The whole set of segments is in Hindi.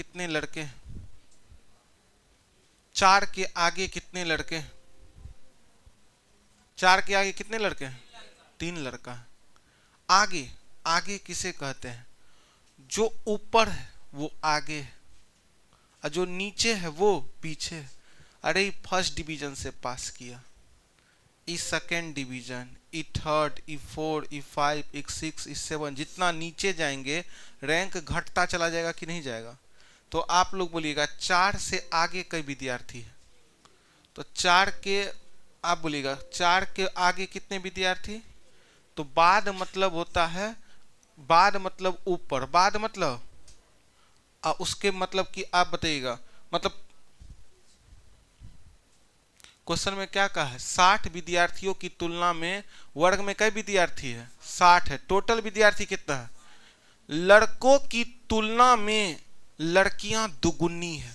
कितने लड़के? 4 के आगे कितने लड़के? 4 के आगे कितने लड़के हैं? 3 लड़का। आगे, आगे किसे कहते हैं? जो ऊपर है वो आगे है और जो नीचे है वो पीछे है। अरे फर्स्ट डिवीजन से पास किया, ई सेकेंड डिवीजन, ई थर्ड, ई फोर, ई फाइव, ई सिक्स, ई सेवन, जितना नीचे जाएंगे रैंक घटता चला जाएगा कि नहीं जाएगा? तो आप लोग बोलिएगा 4 से आगे कई विद्यार्थी है? तो 4 के, आप बोलिएगा 4 के आगे कितने विद्यार्थी? तो बाद मतलब होता है, बाद मतलब ऊपर, बाद मतलब उसके मतलब कि आप बताइएगा, मतलब क्वेश्चन में क्या कहा है? 60 विद्यार्थियों की तुलना में वर्ग में कई विद्यार्थी है? 60 है। टोटल विद्यार्थी कितना है? लड़कों की तुलना में लड़कियां दुगुनी है।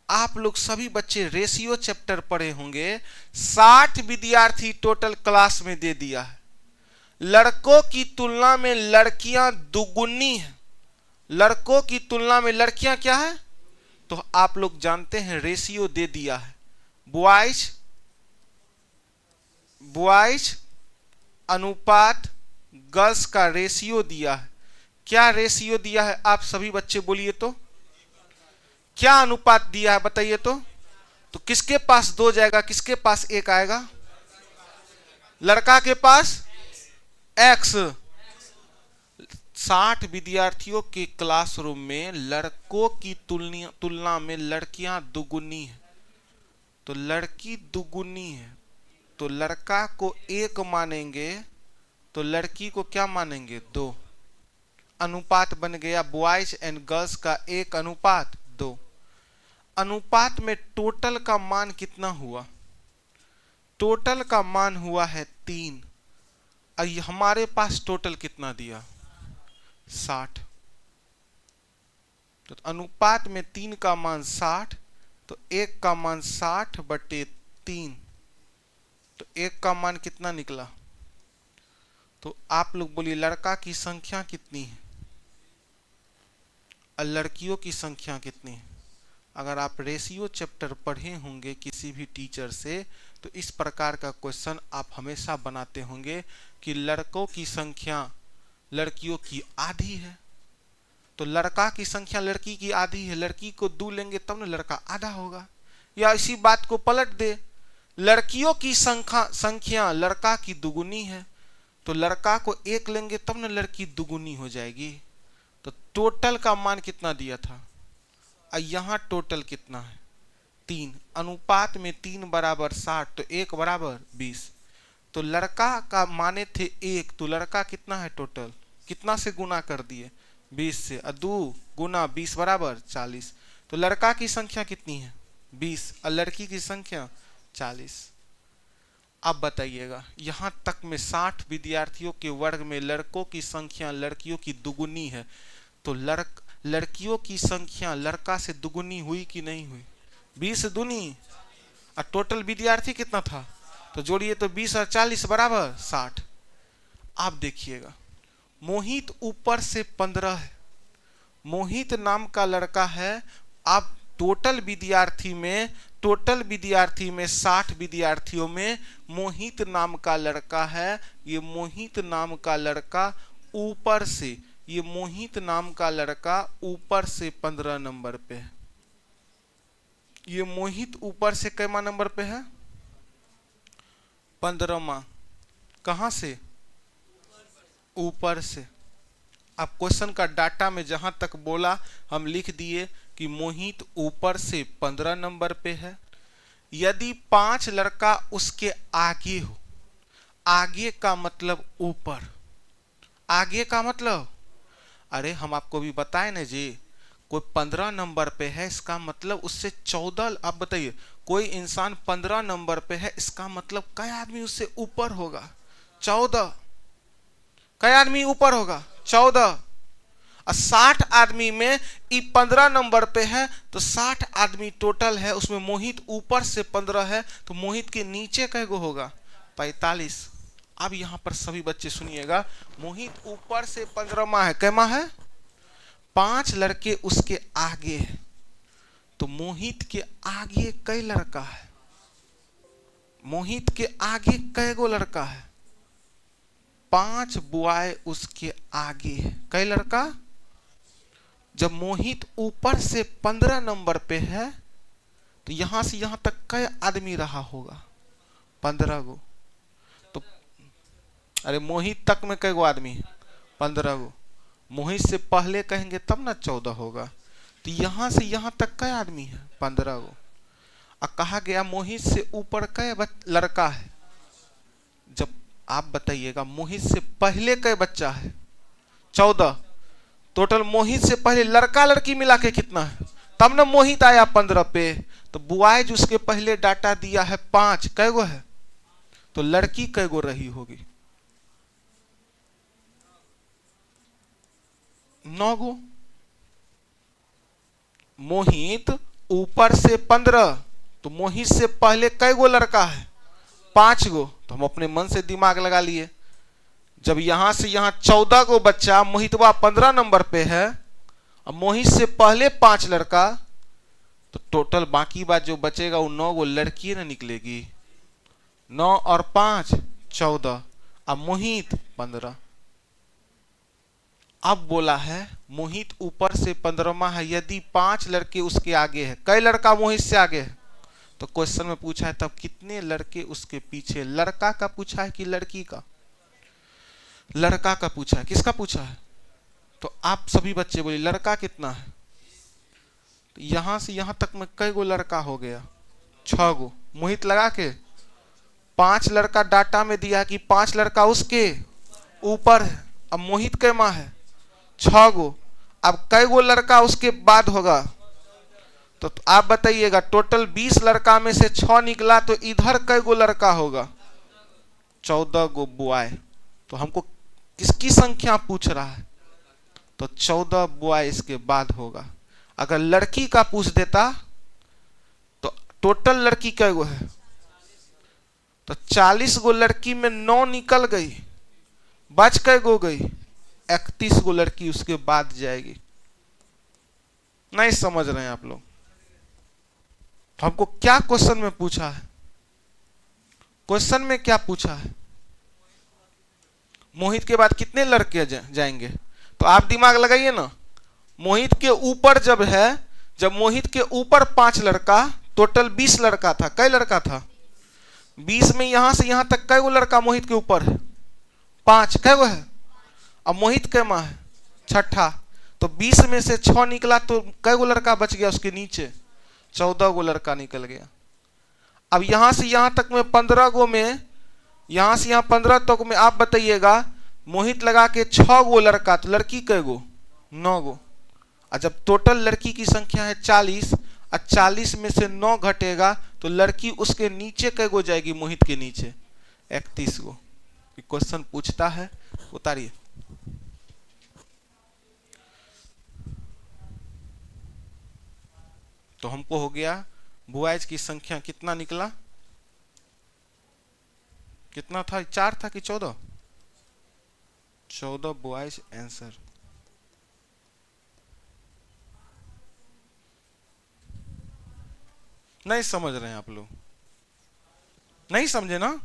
आप लोग सभी बच्चे रेशियो चैप्टर पढ़े होंगे, 60 विद्यार्थी टोटल क्लास में दे दिया है। लड़कों की तुलना में लड़कियां दुगुनी है, लड़कों की तुलना में लड़कियां क्या है? तो आप लोग जानते हैं रेशियो दे दिया है, बॉयज बॉयज अनुपात गर्ल्स का रेशियो दिया है। क्या रेशियो दिया है? आप सभी बच्चे बोलिए तो, क्या अनुपात दिया है बताइए तो किसके पास 2 जाएगा, किसके पास 1 आएगा? लड़का के पास x। 60 विद्यार्थियों के क्लासरूम में लड़कों की तुलना में लड़कियां दुगुनी है। तो लड़की दुगुनी है तो लड़का को 1 मानेंगे तो लड़की को क्या मानेंगे? 2। अनुपात बन गया बॉयज एंड गर्ल्स का 1:2। अनुपात में टोटल का मान कितना हुआ? टोटल का मान हुआ है 3। और हमारे पास टोटल कितना दिया? 60। तो अनुपात में 3 का मान 60, तो 1 का मान 60/3, तो 1 का मान कितना निकला? तो आप लोग बोलिए लड़का की संख्या कितनी है और लड़कियों की संख्या कितनी है? अगर आप रेशियो चैप्टर पढ़े होंगे किसी भी टीचर से तो इस प्रकार का क्वेश्चन आप हमेशा बनाते होंगे कि लड़कों की संख्या लड़कियों की आधी है, तो लड़का की संख्या लड़की की आधी है, लड़की को 2 लेंगे तब ना लड़का आधा होगा। या इसी बात को पलट दे, लड़कियों की संख्या लड़का की दुगुनी है, तो लड़का को 1 लेंगे तब ना लड़की दुगुनी हो जाएगी। तो टोटल का मान कितना दिया था और यहाँ टोटल कितना है? 3। अनुपात में 3 = 60, तो 1 = 20। तो लड़का का माने थे 1, तो लड़का कितना है टोटल? कितना से गुना कर दिए? 20 से। 2 गुना 20 = 40। तो लड़का की संख्या कितनी है? 20 और लड़की की संख्या 40। अब बताइएगा यहां तक में 60 विद्यार्थियों के वर्ग में लड़कों की संख्या लड़कियों की दुगुनी है, तो लड़कियों की संख्या लड़का से दुगुनी हुई कि नहीं हुई? 20 दूनी। और टोटल विद्यार्थी कितना था? तो जोड़िए तो 20 और 40 = 60। आप देखिएगा मोहित ऊपर से 15 है, मोहित नाम का लड़का है। आप टोटल विद्यार्थी में 60 विद्यार्थियों में मोहित नाम का लड़का है। ये मोहित नाम का लड़का ऊपर से, ये मोहित नाम का लड़का ऊपर से 15 नंबर पे है। ये मोहित ऊपर से कैमा नंबर पे है? 15वां। कहां से? ऊपर से। अब क्वेश्चन का डाटा में जहां तक बोला हम लिख दिए कि मोहित ऊपर से 15 नंबर पे है। यदि 5 लड़का उसके आगे हो, आगे का मतलब ऊपर, आगे का मतलब, अरे हम आपको भी बताए ना जी, कोई 15 नंबर पे है इसका मतलब उससे 14, आप बताइए कोई इंसान 15 नंबर पे है इसका मतलब कई आदमी उससे ऊपर होगा? 14। कई आदमी ऊपर होगा? 14। 60 आदमी में 15 नंबर पे है, तो 60 आदमी टोटल है, उसमें मोहित ऊपर से 15 है, तो मोहित के नीचे कैगो होगा? 45। अब यहां पर सभी बच्चे सुनिएगा, मोहित ऊपर से 15वां है, कैमा है? 5 लड़के उसके आगे हैं, तो मोहित के आगे कई लड़का है? मोहित के आगे कई गो लड़का है? 5 बुआए उसके आगे है। कई लड़का? जब मोहित ऊपर से 15 नंबर पे है तो यहां से यहां तक कई आदमी रहा होगा? 15 गो। तो अरे मोहित तक में कई गो आदमी है? 15 गो। मोहित से पहले कहेंगे तब ना 14 होगा। तो यहां से यहां तक कई आदमी है? 15 गो। और कहा गया मोहित से ऊपर कई लड़का है? जब आप बताइएगा मोहित से पहले कई बच्चा है? 14। टोटल मोहित से पहले लड़का लड़की मिला के कितना है? तब ना मोहित आया 15 पे। तो बुआई जो उसके पहले डाटा दिया है 5, कै गो है? तो लड़की कै गो रही होगी? 9 गो। मोहित ऊपर से 15, तो मोहित से पहले कै गो लड़का है? 5 गो। तो हम अपने मन से दिमाग लगा लिए, जब यहां से यहां 14 गो बच्चा, मोहितवा 15 नंबर पे है और मोहित से पहले 5 लड़का, तो टोटल बाकी बात जो बचेगा वो 9 गो लड़की ना निकलेगी। 9 और 5 14, अब मोहित 15। अब बोला है मोहित ऊपर से 15वां है, यदि 5 लड़के उसके आगे है। कई लड़का मोहित से आगे है? तो क्वेश्चन में पूछा है तब कितने लड़के उसके पीछे? लड़का का पूछा है कि लड़की का? लड़का का पूछा है। किसका पूछा है? तो आप सभी बच्चे बोलिए लड़का कितना है? तो यहां से यहां तक में कई गो लड़का हो गया? 6 गो। मोहित लगा के 5 लड़का डाटा में दिया कि 5 लड़का उसके ऊपर है। अब मोहित के माँ है 6 गो। अब कई गो लड़का उसके बाद होगा? तो आप बताइएगा टोटल 20 लड़का में से 6 निकला, तो इधर कई गो लड़का होगा? 14 गो बुआए। तो हमको किसकी संख्या पूछ रहा है? तो 14 बुआए इसके बाद होगा। अगर लड़की का पूछ देता तो टोटल लड़की कै गो है? तो 40 गो लड़की में 9 निकल गई, बच कै गो गई? 31 गो लड़की उसके बाद जाएगी। नहीं समझ रहे हैं आप लोग? तो हमको क्या क्वेश्चन में पूछा है? क्वेश्चन में क्या पूछा है? मोहित के बाद कितने लड़के जाएंगे? तो आप दिमाग लगाइए ना। मोहित के ऊपर जब है, जब मोहित के ऊपर 5 लड़का, टोटल 20 लड़का था। कई लड़का था? 20 में यहां से यहां तक कई गो लड़का मोहित के ऊपर है? 5। कै गो है? अब मोहित कै माँ है? 6ठा। तो 20 में से 6 निकला, तो कै गो लड़का बच गया उसके नीचे? 14 गो लड़का निकल गया। अब यहां से यहां तक में 15 गो में, यहां से यहां 15 तक में आप बताइएगा मोहित लगा के 6 गो लड़का, तो लड़की कै गो? 9 गो। और जब टोटल लड़की की संख्या है 40 और 40 में से 9 घटेगा, तो लड़की उसके नीचे कै गो जाएगी? मोहित के नीचे 31 गो। क्वेश्चन पूछता है, उतारिए। तो हमको हो गया बुआइज की संख्या कितना निकला? कितना था? 4 था कि 14? 14 बुआइज आंसर। नहीं समझ रहे हैं आप लोग? नहीं समझे ना?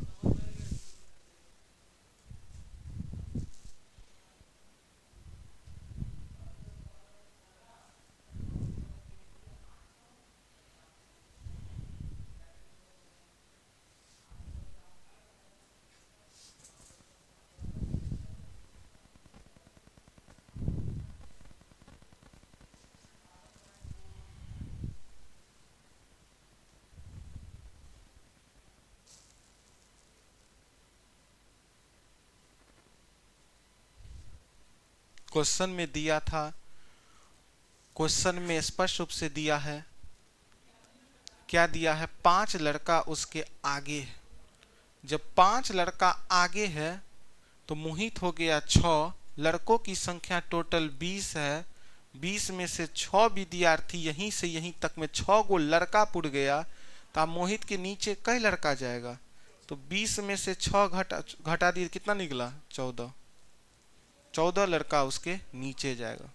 क्वेश्चन में दिया था, क्वेश्चन में स्पष्ट रूप से दिया है, क्या दिया है? 5 लड़का उसके आगे है। जब 5 लड़का आगे है तो मोहित हो गया 6, लड़कों की संख्या टोटल 20 है। 20 में से 6 विद्यार्थी यहीं से यहीं तक में 6 गो लड़का पुट गया, तो मोहित के नीचे कई लड़का जाएगा? तो 20 में से 6 घटा दिए, कितना निकला? 14। 14 लड़का उसके नीचे जाएगा।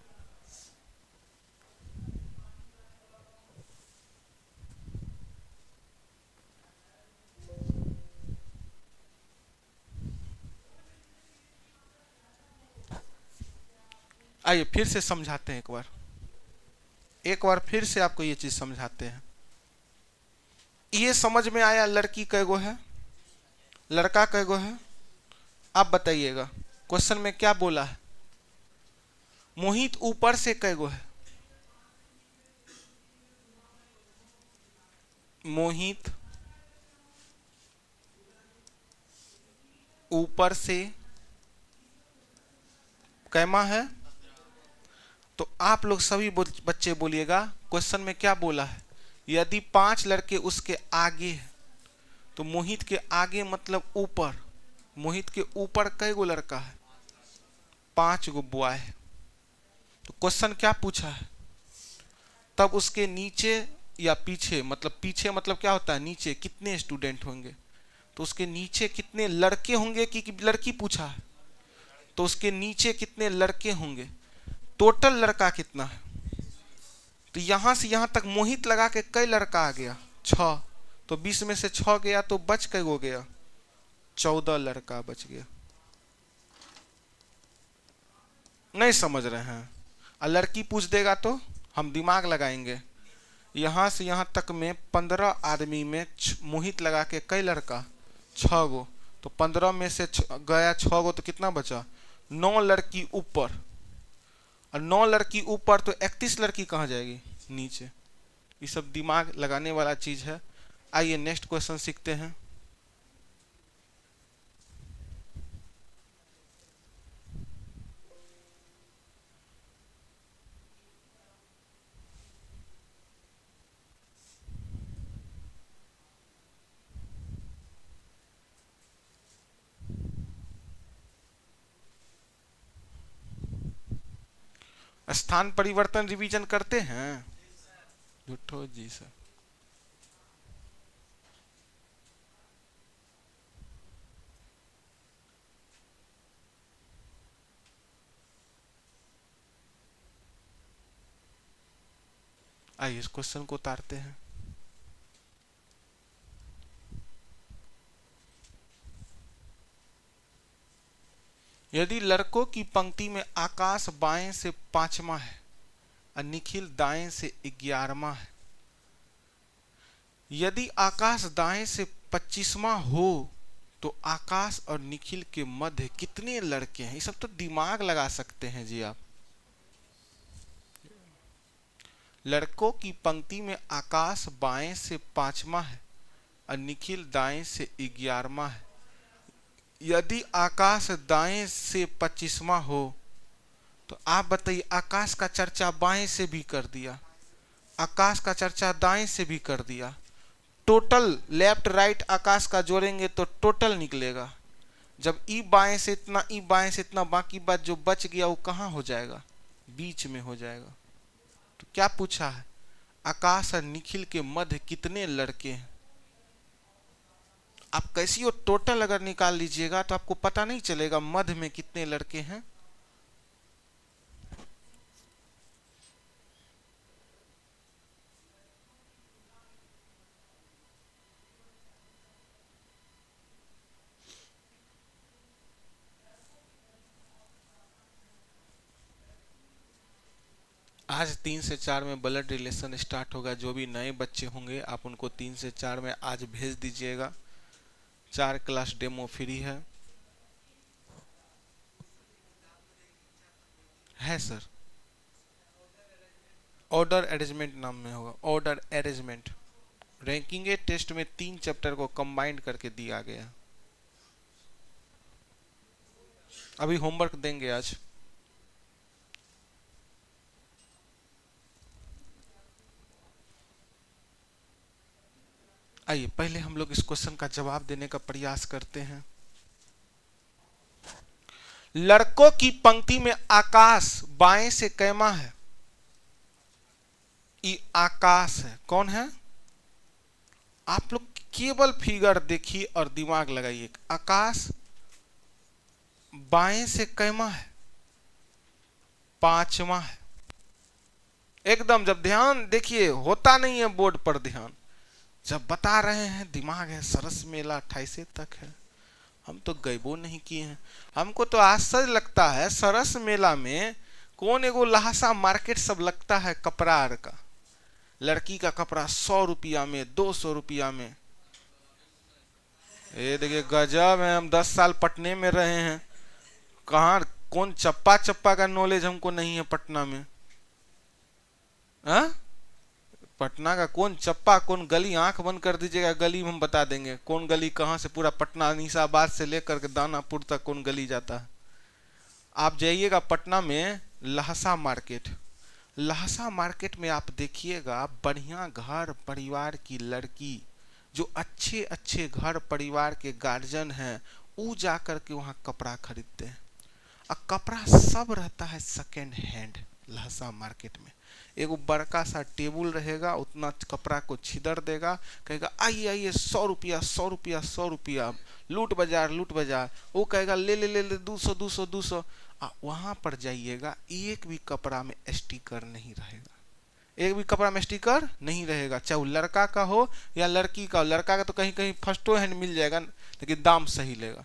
आइए फिर से समझाते हैं, एक बार फिर से आपको ये चीज समझाते हैं। ये समझ में आया लड़की कैगो है, लड़का कैगो है? आप बताइएगा क्वेश्चन में क्या बोला है? मोहित ऊपर से कैगो है? मोहित ऊपर से कैमा है? तो आप लोग सभी बच्चे बोलिएगा क्वेश्चन में क्या बोला है। यदि 5 लड़के उसके आगे हैं तो मोहित के आगे मतलब ऊपर, मोहित के ऊपर कई गो लड़का है? 5 गो बॉय है। तो क्वेश्चन क्या पूछा है? तब उसके नीचे या पीछे, मतलब पीछे मतलब क्या होता है, नीचे कितने स्टूडेंट होंगे? तो उसके नीचे कितने लड़के होंगे कि लड़की पूछा है? तो उसके नीचे कितने लड़के होंगे? टोटल लड़का कितना है? तो यहां से यहां तक मोहित लगा के कई लड़का आ गया? 6। तो 20 में से 6 गया तो बच कई हो गया? 14 लड़का बच गया। नहीं समझ रहे हैं? और लड़की पूछ देगा तो हम दिमाग लगाएंगे। यहां से यहां तक में 15 आदमी में मोहित लगा के कई लड़का? 6 गो। तो 15 में से गया 6 गो, तो कितना बचा? 9 लड़की ऊपर। और 9 लड़की ऊपर तो 31 लड़की कहाँ जाएगी? नीचे। ये सब दिमाग लगाने वाला चीज है। आइए नेक्स्ट क्वेश्चन सीखते हैं। स्थान परिवर्तन रिवीजन करते हैं? झूठो जी सर। आइए इस क्वेश्चन को उतारते हैं। यदि लड़कों की पंक्ति में आकाश बाएं से 5वां है और निखिल दाएं से 11वां है, यदि आकाश दाएं से 25वां हो तो आकाश और निखिल के मध्य कितने लड़के हैं? ये सब तो दिमाग लगा सकते हैं जी आप। लड़कों की पंक्ति में आकाश बाएं से 5वां है और निखिल दाएं से 11वां है। यदि आकाश दाएं से 25वां हो तो आप बताइए, आकाश का चर्चा बाएं से भी कर दिया, आकाश का चर्चा दाएं से भी कर दिया, टोटल लेफ्ट राइट आकाश का जोड़ेंगे तो टोटल निकलेगा। जब ई बाएं से इतना, ई बाएं से इतना, बाकी बात जो बच गया वो कहाँ हो जाएगा? बीच में हो जाएगा। तो क्या पूछा है? आकाश और निखिल के मध्य कितने लड़के हैं? आप कैसी हो टोटल अगर निकाल लीजिएगा तो आपको पता नहीं चलेगा मध्य में कितने लड़के हैं। आज 3 से 4 में ब्लड रिलेशन स्टार्ट होगा। जो भी नए बच्चे होंगे आप उनको 3 से 4 में आज भेज दीजिएगा। 4 क्लास डेमो फ्री है सर। ऑर्डर अरेंजमेंट नाम में होगा, ऑर्डर अरेंजमेंट। रैंकिंग टेस्ट में 3 चैप्टर को कंबाइंड करके दिया गया। अभी होमवर्क देंगे आज। आइए पहले हम लोग इस क्वेश्चन का जवाब देने का प्रयास करते हैं। लड़कों की पंक्ति में आकाश बाएं से कैमा है? ये आकाश है। कौन है? आप लोग केवल फिगर देखिए और दिमाग लगाइए। आकाश बाएं से कैमा है? 5वां है। एकदम जब ध्यान देखिए, होता नहीं है बोर्ड पर ध्यान, जब बता रहे हैं दिमाग है। सरस मेला 28 तक है, हम तो गए वो नहीं किए हैं। हमको तो आश्चर्य लगता है सरस मेला में कौन एगो लहासा मार्केट सब लगता है कपड़ा आर का, लड़की का कपड़ा 100 रुपया में, 200 रुपया में। ये देखिए गजब है, हम 10 साल पटने में रहे हैं, कहाँ कौन चप्पा चप्पा का नॉलेज हमको नहीं है पटना में। हाँ, पटना का कौन चप्पा, कौन गली, आंख बंद कर दीजिएगा, गली हम बता देंगे कौन गली कहाँ से, पूरा पटना निशाबाद से लेकर के दानापुर तक कौन गली जाता है। आप जाइएगा पटना में लहसा मार्केट, लहसा मार्केट में आप देखिएगा बढ़िया घर परिवार की लड़की, जो अच्छे अच्छे घर परिवार के गार्जियन हैं, वो जाकर के वहाँ कपड़ा खरीदते हैं। और कपड़ा सब रहता है सेकेंड हैंड लहसा मार्केट में। एगो बड़का सा टेबल रहेगा, उतना कपड़ा को छिदर देगा, कहेगा आइए आइए 100 रुपया 100 रुपया 100 रुपया, लूट बाजार लूट बाजार। वो कहेगा ले ले ले ले 200 200 200। वहां पर जाइएगा, एक भी कपड़ा में स्टिकर नहीं रहेगा, एक भी कपड़ा में स्टिकर नहीं रहेगा, चाहे वो लड़का का हो या लड़की का हो। लड़का का तो कहीं कहीं फर्स्टो हैंड मिल जाएगा, लेकिन दाम सही लेगा।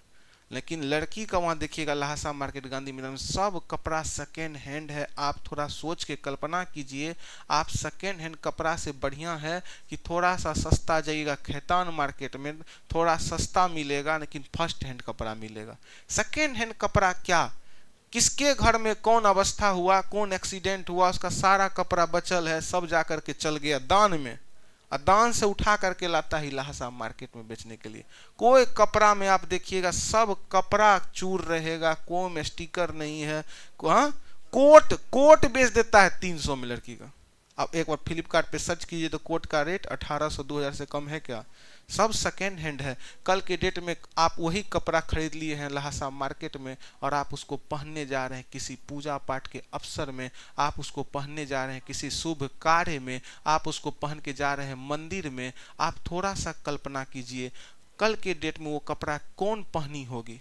लेकिन लड़की का वहाँ देखिएगा लहसा मार्केट गांधी मैदान में सब कपड़ा सेकेंड हैंड है। आप थोड़ा सोच के कल्पना कीजिए, आप सेकेंड हैंड कपड़ा से बढ़िया है कि थोड़ा सा सस्ता जाइएगा खैतान मार्केट में, थोड़ा सस्ता मिलेगा लेकिन फर्स्ट हैंड कपड़ा मिलेगा। सेकेंड हैंड कपड़ा क्या, किसके घर में कौन अवस्था हुआ, कौन एक्सीडेंट हुआ, उसका सारा कपड़ा बचल है, सब जाकर के चल गया दान में, और दान से उठा करके लाता ही लहसा मार्केट में बेचने के लिए। कोई कपड़ा में आप देखिएगा सब कपड़ा चूर रहेगा, कोई में स्टिकर नहीं है। हाँ, कोट कोट बेच देता है 300 में लड़की का। अब एक बार फ्लिपकार्ट पे सर्च कीजिए तो कोट का रेट 1800 2000 से कम है क्या? सब सेकेंड हैंड है। कल के डेट में आप वही कपड़ा खरीद लिए हैं लहसा मार्केट में, और आप उसको पहनने जा रहे हैं किसी पूजा पाठ के अवसर में, आप उसको पहनने जा रहे हैं किसी शुभ कार्य में, आप उसको पहन के जा रहे हैं मंदिर में। आप थोड़ा सा कल्पना कीजिए, कल के डेट में वो कपड़ा कौन पहनी होगी,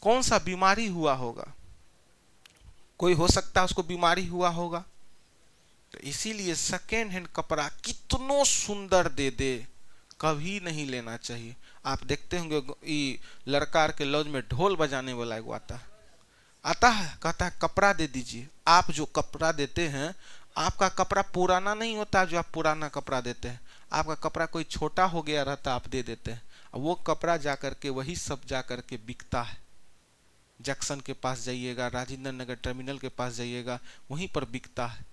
कौन सा बीमारी हुआ होगा, कोई हो सकता है उसको बीमारी हुआ होगा। तो इसीलिए सेकेंड हैंड कपड़ा कितनो सुंदर दे दे कभी नहीं लेना चाहिए। आप देखते होंगे लड़का के लॉज में ढोल बजाने वाला एक आता है, कहता है कपड़ा दे दीजिए। आप जो कपड़ा देते हैं, आपका कपड़ा पुराना नहीं होता जो आप पुराना कपड़ा देते हैं, आपका कपड़ा कोई छोटा हो गया रहता आप दे देते हैं, वो कपड़ा जाकर के वही सब जाकर के बिकता है। जंक्शन के पास जाइएगा, राजेंद्र नगर टर्मिनल के पास जाइएगा, वहीं पर बिकता है।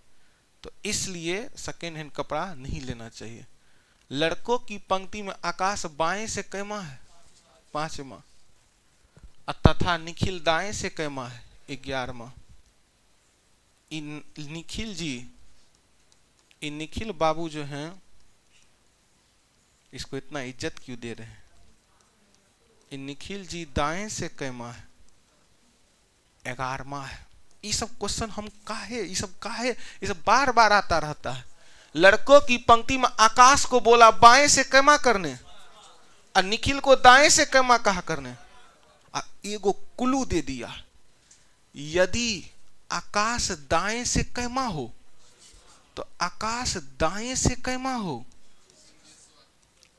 तो इसलिए सेकेंड हैंड कपड़ा नहीं लेना चाहिए। लड़कों की पंक्ति में आकाश बाएं से कैमा है 5वां, तथा निखिल दाएं से कैमा है 11वां। निखिल जी, इन निखिल बाबू जो हैं, इसको इतना इज्जत क्यों दे रहे हैं? इन निखिल जी दाएं से कैमा है 11वां है। ये सब क्वेश्चन हम काहे, ये सब बार बार आता रहता है। लड़कों की पंक्ति में आकाश को बोला बाएं से कैमा करने, और निखिल को दाएं से कैमा कहा करने। एगो कुलू दे दिया, यदि आकाश दाएं से कैमा हो तो आकाश दाएं से कैमा हो।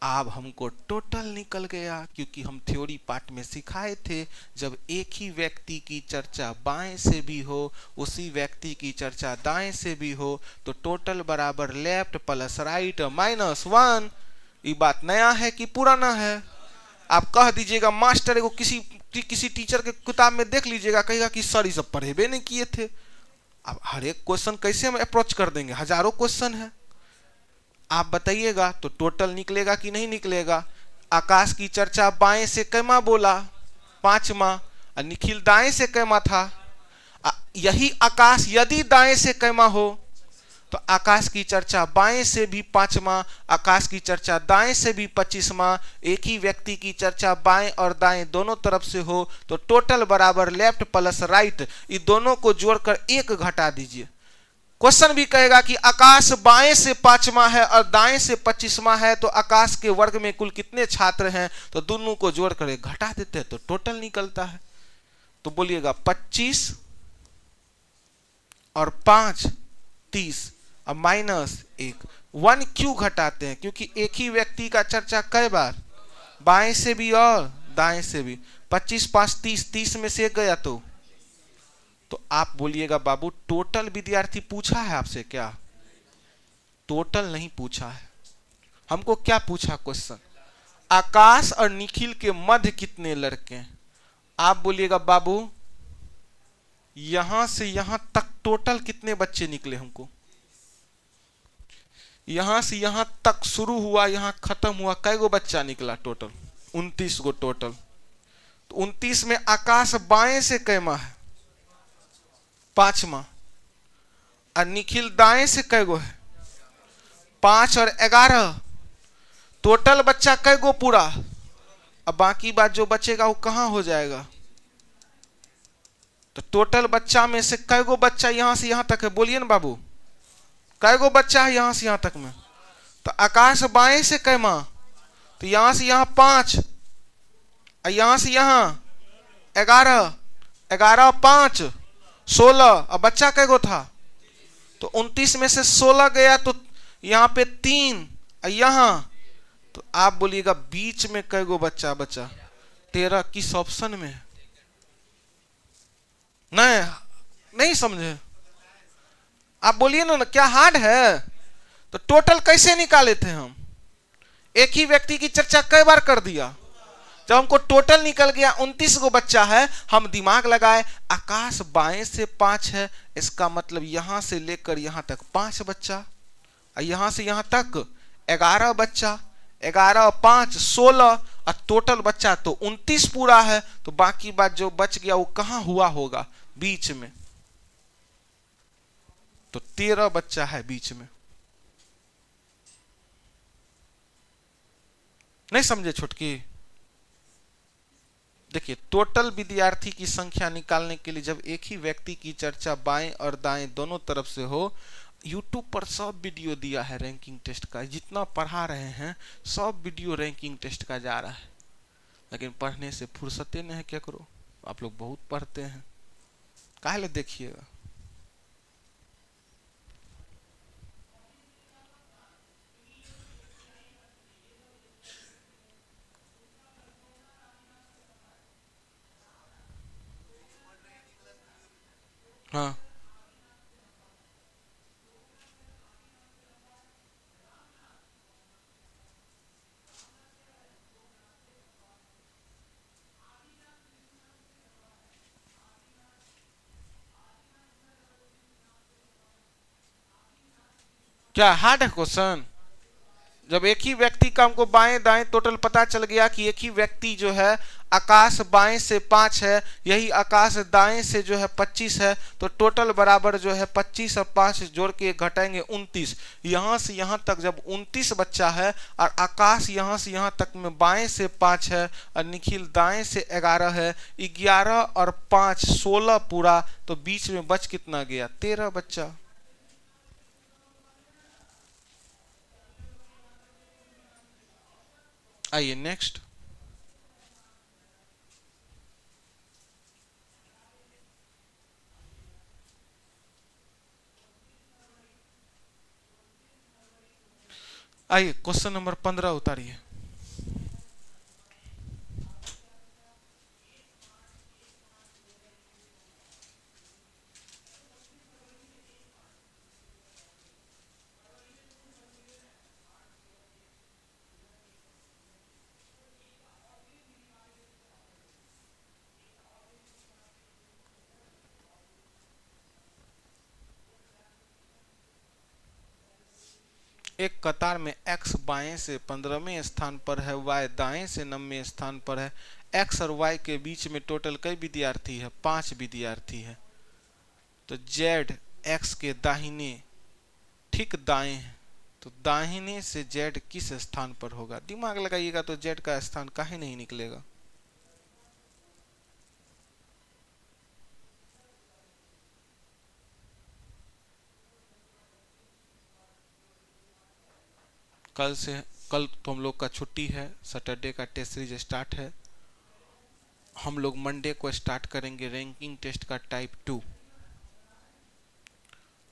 अब हमको टोटल निकल गया, क्योंकि हम थ्योरी पार्ट में सिखाए थे, जब एक ही व्यक्ति की चर्चा बाएं से भी हो, उसी व्यक्ति की चर्चा दाएं से भी हो, तो टोटल बराबर लेफ्ट प्लस राइट -1। ये बात नया है कि पुराना है? आप कह दीजिएगा मास्टर, एगो किसी टीचर के किताब में देख लीजिएगा, कहेगा कि सर ये सब पढ़ेबे नहीं किए थे। अब हर एक क्वेश्चन कैसे हम अप्रोच कर देंगे, हजारों क्वेश्चन है। आप बताइएगा तो टोटल निकलेगा कि नहीं निकलेगा? आकाश की चर्चा बाएं से कैमा बोला 5वां, और निखिल दाएं से कैमा था। यही आकाश यदि दाएं से कैमा हो तो आकाश की चर्चा बाएं से भी 5वां, आकाश की चर्चा दाएं से भी 25वां। एक ही व्यक्ति की चर्चा बाएं और दाएं दोनों तरफ से हो तो टोटल बराबर लेफ्ट प्लस राइट, ये दोनों को जोड़कर 1 घटा दीजिए। क्वेश्चन भी कहेगा कि आकाश बाएं से 5वां है और दाएं से 25वां है, तो आकाश के वर्ग में कुल कितने छात्र हैं, तो दोनों को जोड़कर घटा देते हैं तो टोटल निकलता है। तो बोलिएगा 25 और 5 30 और -1। 1 क्यों घटाते हैं? क्योंकि एक ही व्यक्ति का चर्चा कई बार बाएं से भी और दाएं से भी। 25 5 30, 30 में से 1 गया तो तो आप बोलिएगा बाबू टोटल विद्यार्थी पूछा है आपसे क्या? टोटल नहीं पूछा है। हमको क्या पूछा क्वेश्चन? आकाश और निखिल के मध्य कितने लड़के हैं? आप बोलिएगा बाबू यहां से यहां तक टोटल कितने बच्चे निकले हमको? यहां से यहां तक शुरू हुआ, यहां खत्म हुआ, कै गो बच्चा निकला टोटल? 29 गो टोटल। तो 29 में आकाश बाएं से कैमा है? 5वां। और निखिल दाएं से कै गो है? 5 और 11। टोटल बच्चा कै गो पूरा? अब बाकी बात जो बचेगा वो कहां हो जाएगा? तो टोटल बच्चा में से कै गो बच्चा यहां से यहां तक है? बोलिए ना बाबू, कै गो बच्चा है यहां से यहां तक में? तो आकाश बाएं से कैमा, तो यहां से यहां 5 और यहां से यहां 11, 11 5 16। अब बच्चा कै गो था? तो 29 में से 16 गया तो यहां पे 3 और यहां, तो आप बोलिएगा बीच में कै गो बच्चा बचा? 13। किस ऑप्शन में? नहीं समझे? आप बोलिए ना, क्या हार्ड है? तो टोटल कैसे निकाले थे हम? एक ही व्यक्ति की चर्चा कई बार कर दिया। जब हमको टोटल निकल गया 29 गो बच्चा है, हम दिमाग लगाए आकाश बाएं से 5 है, इसका मतलब यहां से लेकर यहां तक 5 बच्चा, और यहां से यहां तक 11 बच्चा, 11 5 16, और टोटल बच्चा तो 29 पूरा है। तो बाकी बात जो बच गया वो कहां हुआ होगा? बीच में। तो 13 बच्चा है बीच में। नहीं समझे छुटकी? देखिए, टोटल विद्यार्थी की संख्या निकालने के लिए जब एक ही व्यक्ति की चर्चा बाएं और दाएं दोनों तरफ से हो, YouTube पर सब वीडियो दिया है रैंकिंग टेस्ट का, जितना पढ़ा रहे हैं सब वीडियो रैंकिंग टेस्ट का जा रहा है, लेकिन पढ़ने से फुर्सते नहीं है। क्या करो, आप लोग बहुत पढ़ते हैं, काहे देखिएगा। हाँ, क्या हार्ड है क्वेश्चन? जब एक ही व्यक्ति का हमको बाएं दाएं टोटल पता चल गया कि एक ही व्यक्ति जो है आकाश बाएं से 5 है, यही आकाश दाएं से जो है 25 है, तो टोटल बराबर जो है 25 और 5 जोड़ के घटाएंगे 29। यहां से यहां तक जब 29 बच्चा है और आकाश यहां से यहां तक में बाएं से 5 है और निखिल दाएं से 11 है, 11 और 5 16 पूरा, तो बीच में बच कितना गया? 13 बच्चा। आइए नेक्स्ट। आइए क्वेश्चन नंबर 15 उतारिए। एक कतार में x बाएं से 15वें स्थान पर है, y दाएं से 9वें स्थान पर है। x और y के बीच में टोटल कई विद्यार्थी है? 5 विद्यार्थी है। तो z x के दाहिने ठीक दाएं है, तो दाहिने से z किस स्थान पर होगा? दिमाग लगाइएगा तो z का स्थान काहे नहीं निकलेगा? कल तो हम लोग का छुट्टी है, सैटरडे का टेस्ट सीरीज स्टार्ट है। हम लोग मंडे को स्टार्ट करेंगे रैंकिंग टेस्ट का टाइप 2।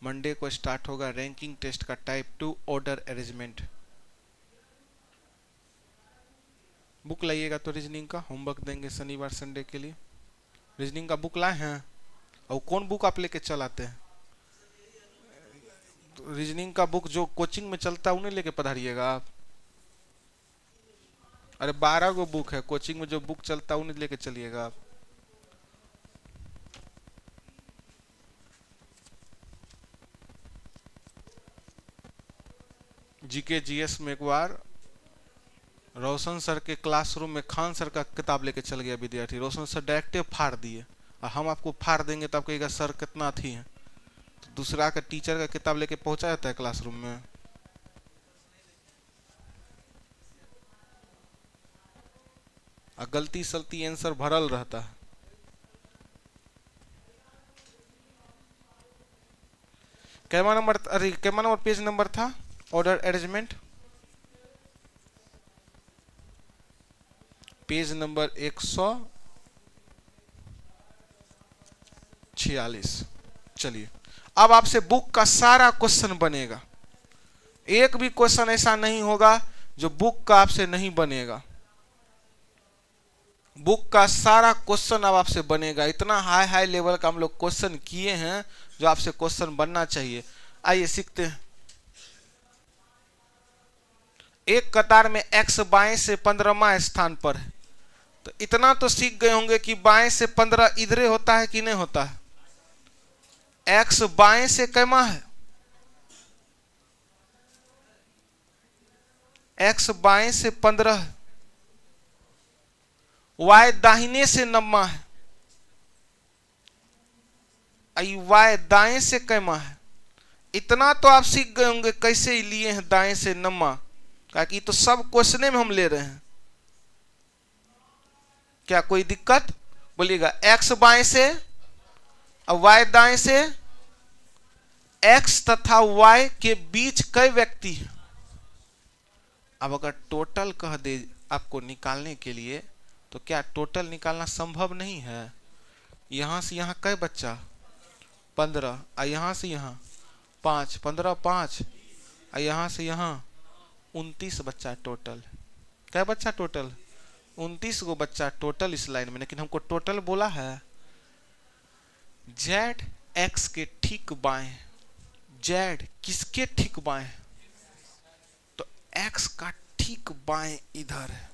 मंडे को स्टार्ट होगा रैंकिंग टेस्ट का टाइप 2 ऑर्डर अरेंजमेंट। बुक लाइएगा तो रीजनिंग का होमवर्क देंगे शनिवार संडे के लिए। रीजनिंग का बुक लाए हैं? और कौन बुक आप लेके चल आते हैं? रीजनिंग का बुक जो कोचिंग में चलता है उन्हें लेके पढ़ाइएगा आप? अरे 12 गो बुक है कोचिंग में, जो बुक चलता है उन्हें लेके चलिएगा आप? जीके जीएस में एक बार रोशन सर के क्लासरूम में खान सर का किताब लेके चल गया विद्यार्थी, रोशन सर डायरेक्ट फाड़ दिए, और हम आपको फाड़ देंगे तो आप कहिएगा सर कितना थी है। तो दूसरा का टीचर का किताब लेके पहुंचा जाता है क्लासरूम में? और गलती सलती आंसर भरल रहता है। कैमा नंबर, अरे कैमा नंबर पेज नंबर था ऑर्डर अरेंजमेंट? Page number 146। चलिए अब आपसे बुक का सारा क्वेश्चन बनेगा, एक भी क्वेश्चन ऐसा नहीं होगा जो बुक का आपसे नहीं बनेगा। बुक का सारा क्वेश्चन अब आपसे बनेगा। इतना हाई हाई लेवल का हम लोग क्वेश्चन किए हैं जो आपसे क्वेश्चन बनना चाहिए। आइए सीखते हैं। एक कतार में x बाएं से 15वां स्थान पर है, तो इतना तो सीख गए होंगे कि बाएं से 15 इधरे होता है कि नहीं होता है? x बाएं से कैमा है? x बाएं से 15 है, y दाहिने से 9 है, y दाएं से कैमा है। इतना तो आप सीख गए होंगे कैसे ही लिए हैं दाएं से 9, क्योंकि तो सब क्वेश्चन में हम ले रहे हैं। क्या कोई दिक्कत? बोलिएगा। x बाएं से और y दाएं से। x तथा y के बीच कई व्यक्ति हैं? अब अगर टोटल कह दे आपको निकालने के लिए, तो क्या टोटल निकालना संभव नहीं है? यहां से यहां कई बच्चा? 15, और यहां से यहां 5, 15 5, और यहां से यहां 29 बच्चा टोटल। क्या बच्चा टोटल? 29 गो बच्चा टोटल इस लाइन में। लेकिन हमको टोटल बोला है जेड एक्स के ठीक बाएं। जेड किसके ठीक बाएं? तो एक्स का ठीक बाएं इधर है,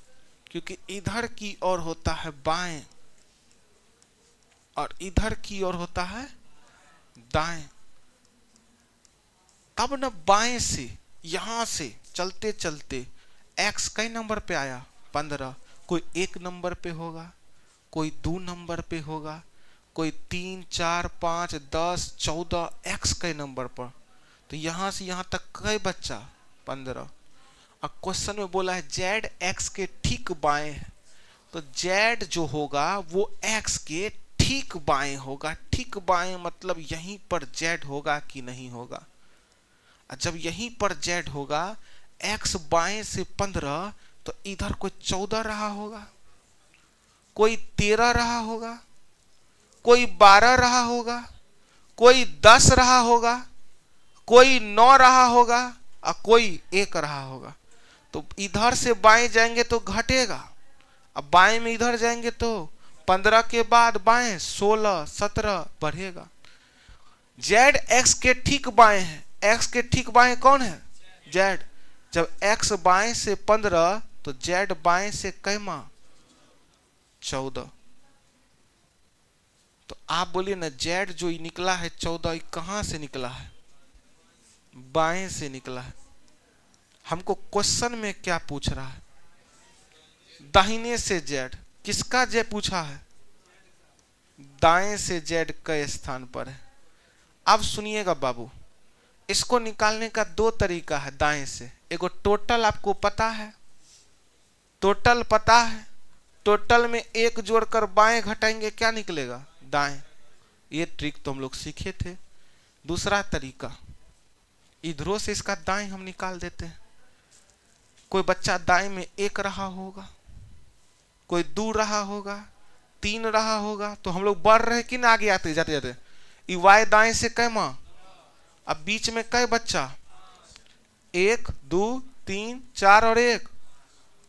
क्योंकि इधर की ओर होता है बाएं और इधर की ओर होता है दाएं। तब न बाएं से यहां से चलते चलते x कई नंबर पे आया? 15। कोई 1 नंबर पे होगा, कोई 2 नंबर पे होगा, कोई 3 4 5 10 14 x कई नंबर पर। तो यहां से यहां तक कई बच्चा? 15। अब क्वेश्चन में बोला है जेड एक्स के ठीक बाएं है, तो जेड जो होगा वो एक्स के ठीक बाएं होगा। ठीक बाएं मतलब यहीं पर जेड होगा कि नहीं होगा? जब यहीं पर जेड होगा, एक्स बाएं से 15, तो इधर कोई 14 रहा होगा, कोई 13 रहा होगा, कोई 12 रहा होगा, कोई 10 रहा होगा, कोई 9 रहा होगा, और कोई 1 रहा होगा। तो इधर से बाएं जाएंगे तो घटेगा, अब बाएं में इधर जाएंगे तो 15 के बाद बाएं 16 17 बढ़ेगा। जेड एक्स के ठीक बाएं है। एक्स के ठीक बाएं कौन है? जेड। जब एक्स बाएं से 15, तो जेड बाएं से कैमा? 14। तो आप बोलिए ना, जेड जो निकला है 14, कहां से निकला है? बाएं से निकला है। हमको क्वेश्चन में क्या पूछ रहा है? दाहिने से जेड। किसका जेड पूछा है? दाएं से जेड के स्थान पर है। अब सुनिएगा बाबू, इसको निकालने का 2 तरीका है दाएं से। एगो टोटल आपको पता है, टोटल पता है, टोटल में 1 जोड़कर बाएं घटाएंगे क्या निकलेगा? दाएं। ये ट्रिक तो हम लोग सीखे थे। दूसरा तरीका, इधरों से इसका दाएं हम निकाल देते हैं। कोई बच्चा दाएं में 1 रहा होगा, कोई 2 रहा होगा, 3 रहा होगा, तो हम लोग बढ़ रहे कि ना आगे आते जाते जाते? वाई दाएं से कैमा? अब बीच में कई बच्चा? 1 2 3 4 और 1,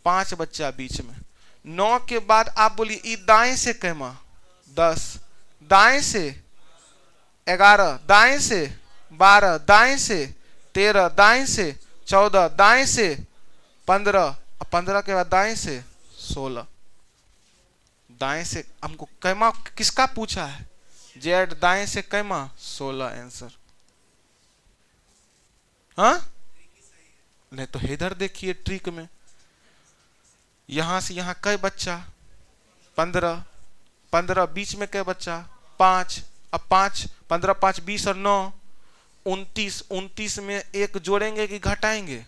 5 बच्चा बीच में। 9 के बाद आप बोलिए दाएं से कैमा? 10। दाएं से 11 दाएं से, 12 दाएं से, 13 दाएं से, 14 दाएं से, 15, 15 के बाद दाएं से 16, दाएं से हमको कैमा किसका पूछा है, जेड दाएं से कैमा 16 आंसर। हाँ नहीं तो इधर देखिए ट्रिक में, यहां से यहां कै बच्चा 15, 15 बीच में कै बच्चा 5, अब 5 15 5 20 और 9 29, 29 में एक जोड़ेंगे कि घटाएंगे,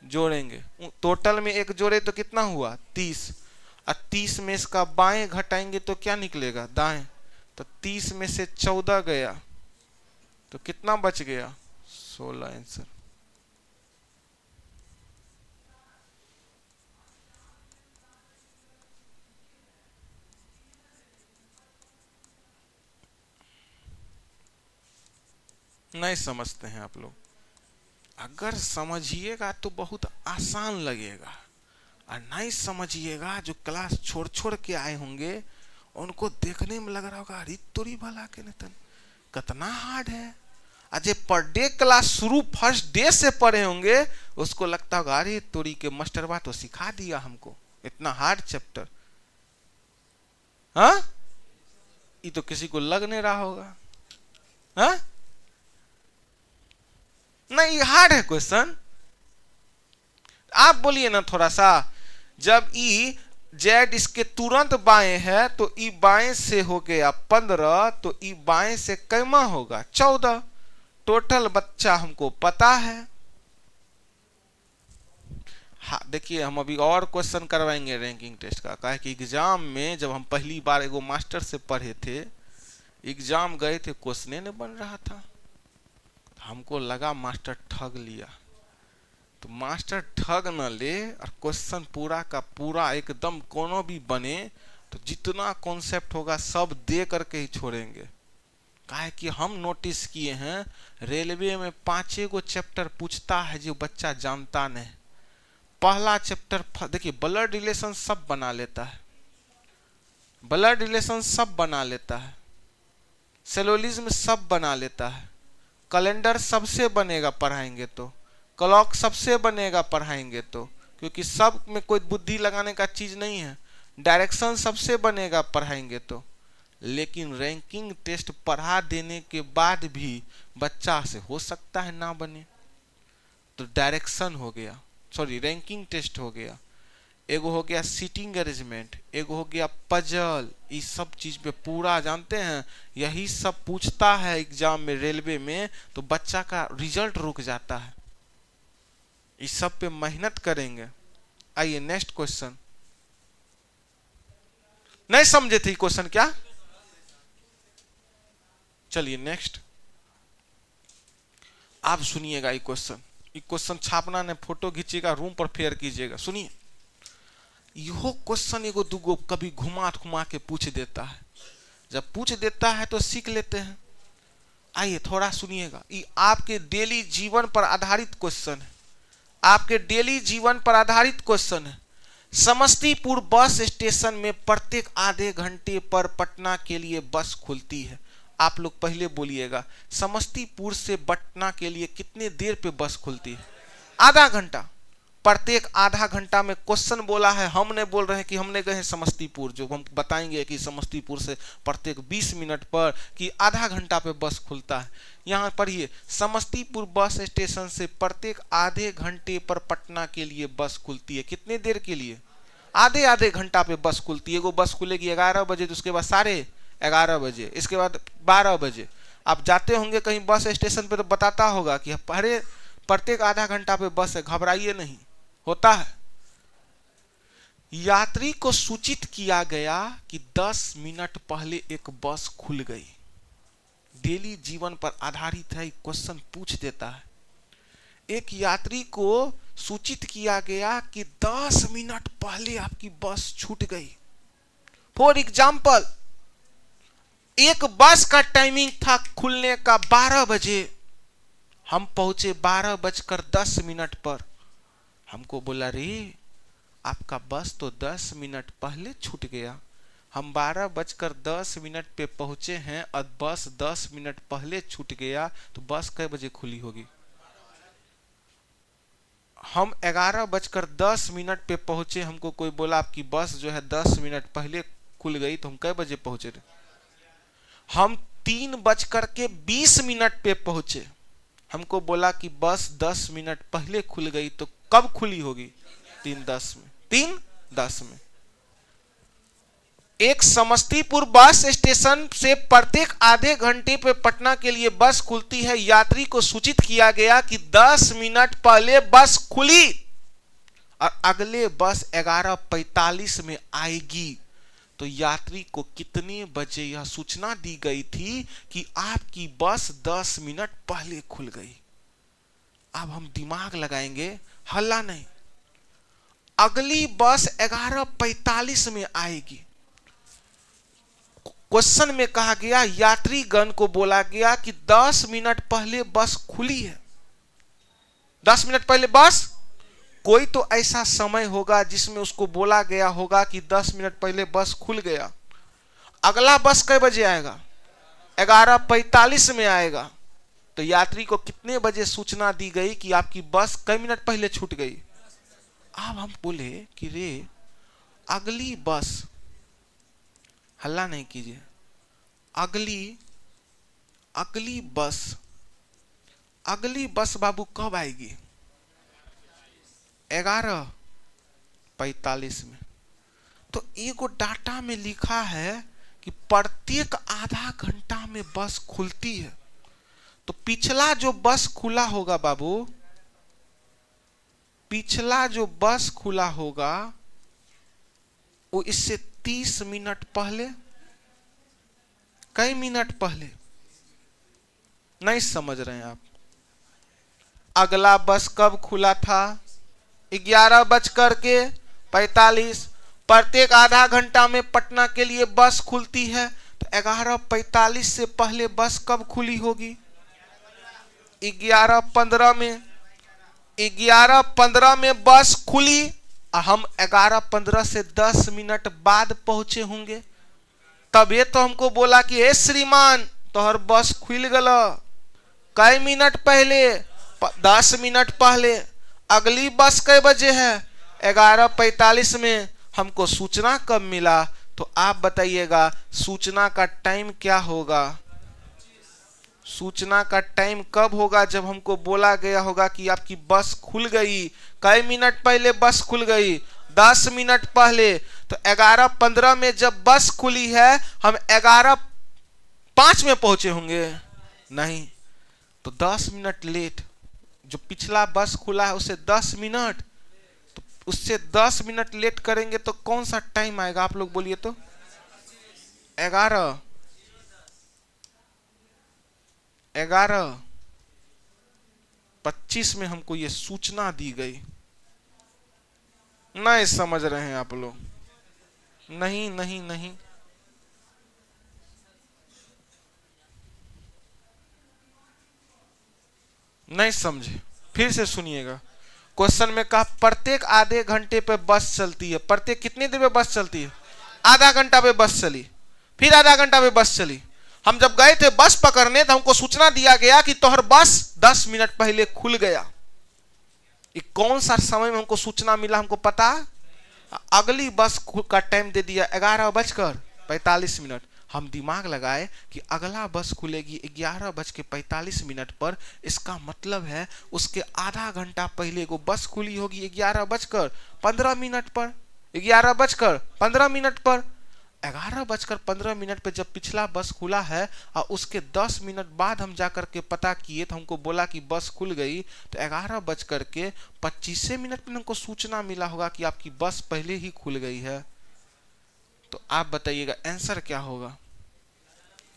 जोड़ेंगे, टोटल में एक जोड़े तो कितना हुआ 30, और 30 में इसका बाएं घटाएंगे तो क्या निकलेगा दाएं, तो 30 में से 14 गया तो कितना बच गया 16 आंसर। नहीं समझते हैं आप लोग, अगर समझिएगा तो बहुत आसान लगेगा, और नहीं समझिएगा जो क्लास छोड़ छोड़ के आए होंगे उनको देखने में लग रहा होगा अरे तोरी भला के नितन कितना हार्ड है, अजय पर डे क्लास शुरू फर्स्ट डे से पढ़े होंगे उसको लगता होगा अरे तोरी के मास्टर बा तो सिखा दिया हमको इतना हार्ड चैप्टर। हाँ ये तो किसी को लग नहीं रहा होगा। हाँ नहीं हार्ड है क्वेश्चन, आप बोलिए ना थोड़ा सा, जब ई जेड इसके तुरंत बाएं है तो ई बाएं से हो गया 15, तो ई बाएं से कैमा होगा 14, टोटल बच्चा हमको पता है। हाँ देखिए हम अभी और क्वेश्चन करवाएंगे रैंकिंग टेस्ट का, कहा कि एग्जाम में जब हम पहली बार एगो मास्टर से पढ़े थे, एग्जाम गए थे क्वेश्चन नहीं बन रहा था, हमको लगा मास्टर ठग लिया, तो मास्टर ठग न ले और क्वेश्चन पूरा का पूरा एकदम कोनो भी बने तो जितना कॉन्सेप्ट होगा सब दे करके ही छोड़ेंगे। काहे कि हम नोटिस किए हैं रेलवे में 5 गो चैप्टर पूछता है जो बच्चा जानता नहीं। पहला चैप्टर देखिए ब्लड रिलेशन सब बना लेता है, ब्लड रिलेशन सब बना लेता है, सेलोलिज्म सब बना लेता है, कैलेंडर सबसे बनेगा पढ़ाएंगे तो, क्लॉक सबसे बनेगा पढ़ाएंगे तो, क्योंकि सब में कोई बुद्धि लगाने का चीज नहीं है, डायरेक्शन सबसे बनेगा पढ़ाएंगे तो। लेकिन रैंकिंग टेस्ट पढ़ा देने के बाद भी बच्चा से हो सकता है ना बने, तो डायरेक्शन हो गया, सॉरी रैंकिंग टेस्ट हो गया, एगो हो गया सीटिंग अरेंजमेंट, एगो हो गया पजल, इस सब चीज पे पूरा जानते हैं यही सब पूछता है एग्जाम में रेलवे में, तो बच्चा का रिजल्ट रुक जाता है। इस सब पे मेहनत करेंगे। आइए नेक्स्ट क्वेश्चन, नहीं समझे थे क्वेश्चन क्या, चलिए नेक्स्ट आप सुनिएगा ये क्वेश्चन छापना ने फोटो खींचिएगा रूम पर फेयर कीजिएगा। सुनिए यो क्वेश्चन एगो दूगो कभी घुमा घुमा के पूछ देता है, जब पूछ देता है तो सीख लेते हैं। आइए थोड़ा सुनिएगा, ये आपके डेली जीवन पर आधारित क्वेश्चन है, आपके डेली जीवन पर आधारित क्वेश्चन है। समस्तीपुर बस स्टेशन में प्रत्येक आधे घंटे पर पटना के लिए बस खुलती है। आप लोग पहले बोलिएगा समस्तीपुर से पटना के लिए कितने देर पे बस खुलती है, आधा घंटा, प्रत्येक आधा घंटा में क्वेश्चन बोला है, हमने बोल रहे हैं कि हमने गए हैं समस्तीपुर, जो हम बताएंगे कि समस्तीपुर से प्रत्येक 20 मिनट पर कि आधा घंटा पे बस खुलता है। यहाँ पढ़िए समस्तीपुर बस स्टेशन से प्रत्येक आधे घंटे पर पटना के लिए बस खुलती है, कितने देर के लिए, आधे आधे घंटा पे बस खुलती है। एगो बस खुलेगी 11 बजे, तो उसके बाद 11:30 बजे, इसके बाद 12 बजे। आप जाते होंगे कहीं बस स्टेशन पे तो बताता होगा कि अरे प्रत्येक आधा घंटा पे बस है, घबराइए नहीं, होता है। यात्री को सूचित किया गया कि 10 मिनट पहले एक बस खुल गई। डेली जीवन पर आधारित है, क्वेश्चन पूछ देता है। एक यात्री को सूचित किया गया कि 10 मिनट पहले आपकी बस छूट गई। फॉर एग्जाम्पल एक बस का टाइमिंग था खुलने का 12 बजे, हम पहुंचे 12:10 पर, हमको बोला रे आपका बस तो 10 मिनट पहले छूट गया। हम 12:10 पे पहुंचे हैं और बस 10 मिनट पहले छूट गया, तो बस कै बजे खुली होगी? हम 11:10 पे पहुंचे, हमको कोई बोला आपकी बस जो है 10 मिनट पहले खुल गई, तो हम कै बजे पहुंचे थे? हम 3:20 पे पहुंचे, हमको बोला कि बस 10 मिनट पहले खुल गई, तो कब खुली होगी? 3:10 में। 3:10 में। एक समस्तीपुर बस स्टेशन से प्रत्येक आधे घंटे पे पटना के लिए बस खुलती है। यात्री को सूचित किया गया कि 10 मिनट पहले बस खुली और अगले बस 11:45 में आएगी। तो यात्री को कितने बजे यह सूचना दी गई थी कि आपकी बस 10 मिनट पहले खुल गई? अब हम दिमाग लगाएंगे, हल्ला नहीं। अगली बस 11:45 में आएगी। क्वेश्चन में कहा गया, यात्रीगण को बोला गया कि 10 मिनट पहले बस खुली है। 10 मिनट पहले बस, कोई तो ऐसा समय होगा जिसमें उसको बोला गया होगा कि 10 मिनट पहले बस खुल गया। अगला बस कै बजे आएगा? 11:45 में आएगा। तो यात्री को कितने बजे सूचना दी गई कि आपकी बस कई मिनट पहले छूट गई? अब हम बोले कि रे अगली बस, हल्ला नहीं कीजिए, अगली बस बाबू कब आएगी? 11:45 में। तो एगो डाटा में लिखा है कि प्रत्येक आधा घंटा में बस खुलती है। तो पिछला जो बस खुला होगा बाबू, पिछला जो बस खुला होगा वो इससे 30 मिनट पहले, कई मिनट पहले, नहीं समझ रहे हैं आप? अगला बस कब खुला था? 11:45। प्रत्येक आधा घंटा में पटना के लिए बस खुलती है, तो 11:45 से पहले बस कब खुली होगी? 11:15 में। 11:15 में बस खुली, हम 11:15 से 10 मिनट बाद पहुंचे होंगे। तब ये तो हमको बोला कि ए श्रीमान तोहर बस खुल गल, कई मिनट पहले? 10 मिनट पहले। अगली बस कै बजे है? 11:45 में। हमको सूचना कब मिला? तो आप बताइएगा सूचना का टाइम क्या होगा? सूचना का टाइम कब होगा? जब हमको बोला गया होगा कि आपकी बस खुल गई। कई मिनट पहले बस खुल गई? 10 मिनट पहले। तो 11:15 में जब बस खुली है, हम 11:05 में पहुंचे होंगे? नहीं, तो 10 मिनट लेट। जो पिछला बस खुला है उससे 10 मिनट, तो उससे 10 मिनट लेट करेंगे तो कौन सा टाइम आएगा? आप लोग बोलिए तो। 11:25 में हमको ये सूचना दी गई। नहीं समझ रहे हैं आप लोग? नहीं नहीं नहीं, नहीं समझे, फिर से सुनिएगा। क्वेश्चन में कहा प्रत्येक आधे घंटे पे बस चलती है। प्रत्येक कितनी देर पे बस चलती है? आधा घंटा पे बस चली, फिर आधा घंटा पे बस चली। हम जब गए थे बस पकड़ने तो हमको सूचना दिया गया कि तोहर बस 10 मिनट पहले खुल गया। ये कौन सा समय में हमको सूचना मिला हमको पता? अगली बस का टाइम दे दिया 11:45। हम दिमाग लगाए कि अगला बस खुलेगी 11:45 पर। इसका मतलब है उसके आधा घंटा पहले को बस खुली होगी 11:15 पर। 11:15 पर, 11:15 पे जब पिछला बस खुला है और उसके 10 मिनट बाद हम जाकर के पता किए तो हमको बोला कि बस खुल गई। तो 11:25 पे हमको सूचना मिला होगा कि आपकी बस पहले ही खुल गई है। तो आप बताइएगा आंसर क्या होगा?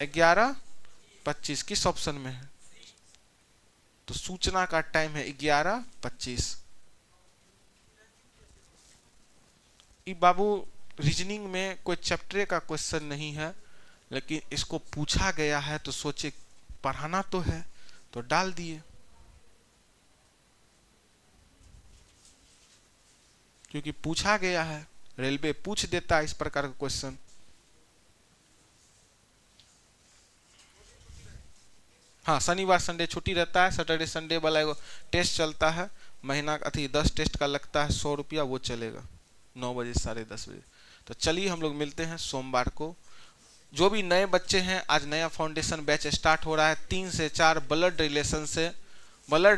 11:25 किस ऑप्शन में है? तो सूचना का टाइम है 11:25। बाबू रीजनिंग में कोई चैप्टर का क्वेश्चन नहीं है, लेकिन इसको पूछा गया है तो सोचे पढ़ाना तो है, तो डाल दिए। क्योंकि पूछा गया है, रेलवे पूछ देता है इस प्रकार का क्वेश्चन। हाँ, शनिवार संडे छुट्टी रहता है। सैटरडे संडे वाला एगो टेस्ट चलता है, महीना अथी 10 टेस्ट का लगता है 100 रुपया, वो चलेगा 9 बजे से 10:30 बजे। तो चलिए हम लोग मिलते हैं सोमवार को। जो भी नए बच्चे हैं, आज नया फाउंडेशन बैच स्टार्ट हो रहा है 3 से 4 ब्लड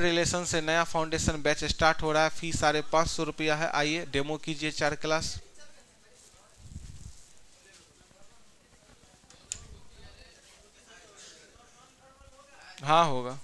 रिलेशन से नया फाउंडेशन बैच स्टार्ट हो रहा है। फीस 550 रुपया है। आइए डेमो कीजिए 4 क्लास। हाँ होगा।